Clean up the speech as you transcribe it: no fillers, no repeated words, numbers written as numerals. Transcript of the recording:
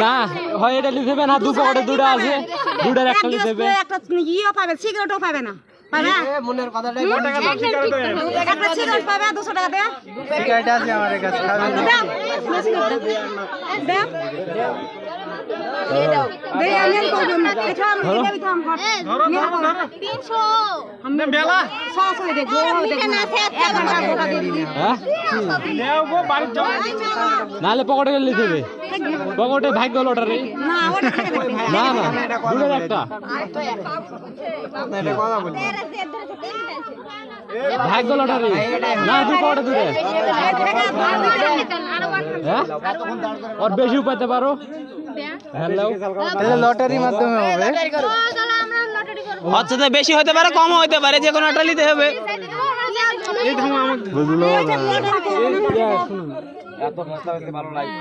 না হয় এটা লিখে দেবে না, দু পকেটে দুটো আছে, দুটার একটা লিখে দেবে। একটা ইও পাবে, সিগারেটও পাবে না, পাবে মনের কথাটাই একটা সিগারেট পাবে 200 টাকা দেয়া। সিগারেট আছে আমার কাছে, খাবেন না? দেও দে আমি করব না, এটা আমি দিতাম ঘর ধরো 300 हमने বেলা 100 দে গো, দেখো না 1 ঘন্টা গোটা দিয়ে দিবি। হ্যাঁ নেও গো বাড়ি যাও, নালে পকেটে লিখে দেবে, পকেটে ভাগ্য লটারি। না ওটা থেকে দেখবি না না দুটোর একটা এটা কথা বলি, ভাগ্য লটারি না, দু পকেটে দুটো। হ্যাঁ আর বেশি উপাইতে পারো। হ্যালো তাহলে লটারির মাধ্যমে হবে। আচ্ছা বেশি হতে পারে, কম হতে পারে, যে কোনো একটা নিতে হবে। বুঝলো এত মশলা বেশি ভালো লাগে।